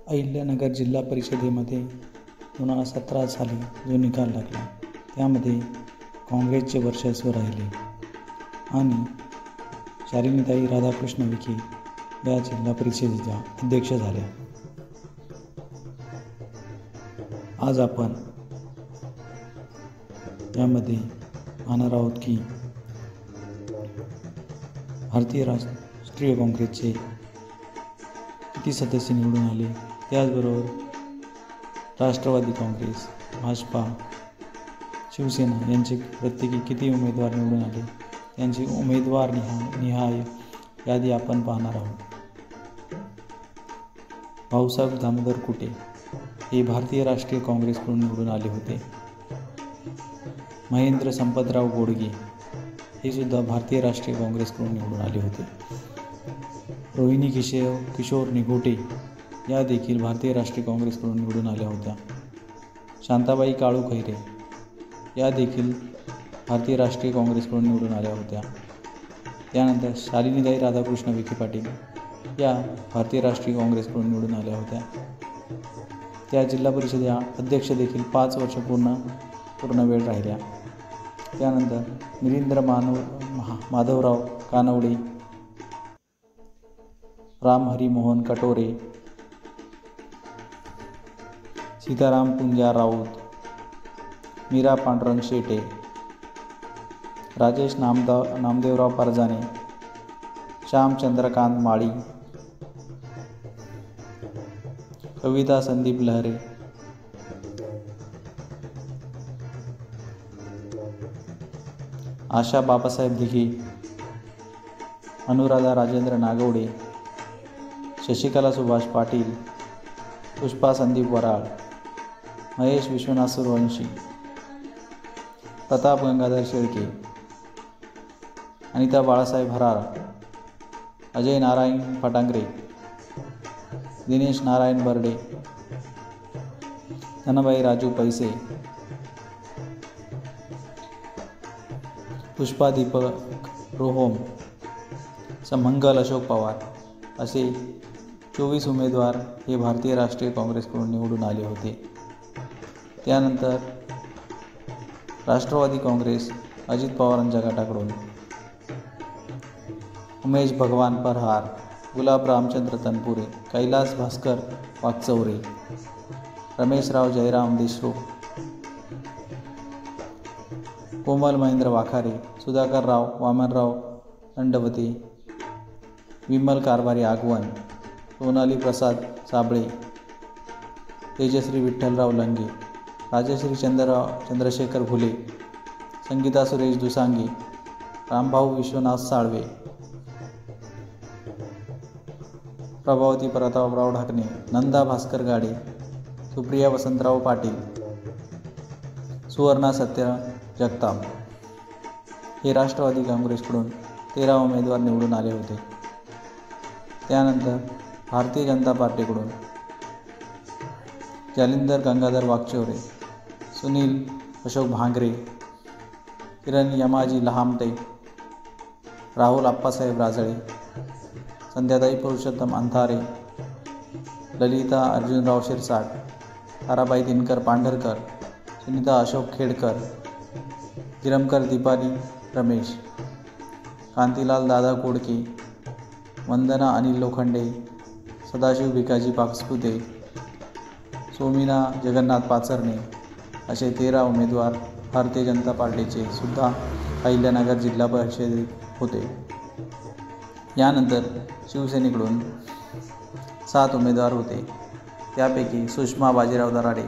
अहिल्यानगर जिल्हा परिषदेमध्ये 2017 साली जो निकाल लागला त्यामध्ये काँग्रेसचे वर्चस्व राहिले आणि शालिनीताई राधाकृष्ण विखे या जिल्हा परिषदेच्या अध्यक्ष झाल्या. आज आपण यामध्ये पाहणार आहोत की भारतीय राष्ट्रीय काँग्रेसचे किती सदस्य निवडून आले, त्याचबरोबर राष्ट्रवादी काँग्रेस, भाजपा, शिवसेना यांचे प्रत्येकी किती उमेदवार निवडून आले, त्यांची उमेदवार निहाय यादी आपण पाहणार आहोत. भाऊसाहेब दामोदर कुटे हे भारतीय राष्ट्रीय काँग्रेसकडून निवडून आले होते. महेंद्र संपतराव गोडगे हे सुद्धा भारतीय राष्ट्रीय काँग्रेसकडून निवडून आले होते. रोहिणी किशोर निघोटे या देखील भारतीय राष्ट्रीय काँग्रेसकडून निवडून आल्या होत्या. शांताबाई काळू खैरे या देखील भारतीय राष्ट्रीय काँग्रेसकडून निवडून आल्या होत्या. त्यानंतर शालिनीताई राधाकृष्ण विखे पाटील या भारतीय राष्ट्रीय काँग्रेसकडून निवडून आल्या होत्या. त्या जिल्हा परिषदेच्या अध्यक्ष देखील 5 वर्ष पूर्ण वेळ राहिल्या. त्यानंतर मिलिंद्र माधवराव कानवडे, राम हरी मोहन कटोरे, सीताराम पुंजा राऊत, मीरा पांडुरंग शेटे, राजेश नामदेवराव परजाने, श्याम चंद्रकांत माळी, कविता संदीप लहरे, आशा बाबासाहेब दिघे, अनुराधा राजेंद्र नागवडे, शशिकला सुभाष पाटील, पुष्पा संदीप वराळ, महेश विश्वनाथ सूर्यवंशी, प्रताप गंगाधर शेळके, अनिता बाळासाहेब हराळ, अजय नारायण फटांगरे, दिनेश नारायण बर्डे, धनबाई राजू पैसे, पुष्पा दीपक रोहोम, समंगल अशोक पवार असे 24 उमेदवार हे भारतीय राष्ट्रीय काँग्रेसकडून निवडून आले होते. त्यानंतर राष्ट्रवादी काँग्रेस अजित पवारांच्या गटाकडून उमेश भगवान परहार, गुलाब रामचंद्र तनपुरे, कैलास भास्कर वाकचौरे, रमेशराव जयराम देशमुख, कोमल महेंद्र वाखारे, सुधाकरराव वामनराव दंडवते, विमल कारभारी आगवण, सोनाली प्रसाद साबळे, तेजश्री विठ्ठलराव लंगे, राजश्री चंद्रशेखर फुले, संगीता सुरेश दुसांगे, रामभाऊ विश्वनाथ साळवे, प्रभावती प्रतापराव ढाकणे, नंदा भास्कर गाडे, सुप्रिया वसंतराव पाटील, सुवर्णा सत्य जगताप हे राष्ट्रवादी काँग्रेसकडून 13 उमेदवार निवडून आले होते. त्यानंतर भारतीय जनता पार्टीकडून जालिंदर गंगाधर वाकचौरे, सुनील अशोक भांगरे, किरण यमाजी लहामटे, राहुल आप्पासाहेब राजळे, संध्याताई पुरुषोत्तम अंधारे, ललिता अर्जुनराव शिरसाट, ताराबाई दिनकर पांढरकर, सुनीता अशोक खेडकर, गिरमकर दीपाली रमेश, कांतीलाल दादा कोडके, वंदना अनिल लोखंडे, सदाशिव भिकाजी पाचपुते, सोमिना जगन्नाथ पाचरणे असे 13 उमेदवार भारतीय जनता पार्टीचे सुद्धा अहिल्यानगर जिल्हा परिषदेत होते. यानंतर शिवसेनेकडून 7 उमेदवार होते. त्यापैकी सुषमा बाजीराव दराडे,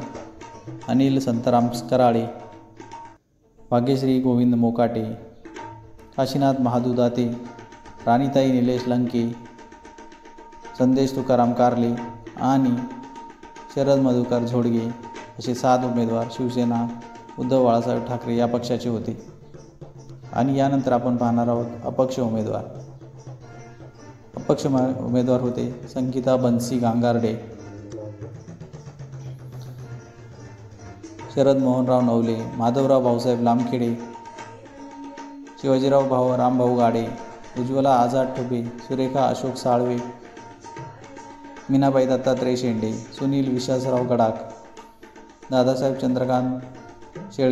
अनिल संतराम कराळे, भाग्यश्री गोविंद मोकाटे, काशीनाथ महादू दाते, राणीताई निलेश लंके, संदेश तुकाराम कारले आणि शरद मधुकर झोडगे असे 7 उमेदवार शिवसेना उद्धव बाळासाहेब ठाकरे या पक्षाचे होते. आणि यानंतर आपण पाहणार आहोत अपक्ष उमेदवार. अपक्ष उमेदवार होते संगीता बनसी गांगार्डे, शरद मोहनराव नवले, माधवराव भाऊसाहेब लामखेडे, शिवाजीराव रामभाऊ गाडे, उज्ज्वला आझाद ठुबे, सुरेखा अशोक साळवे, मीनाबाई दत्तात्रय शेंडे, सुनील विश्वासराव गडाख, दादासाहेब चंद्रकांत शेळके,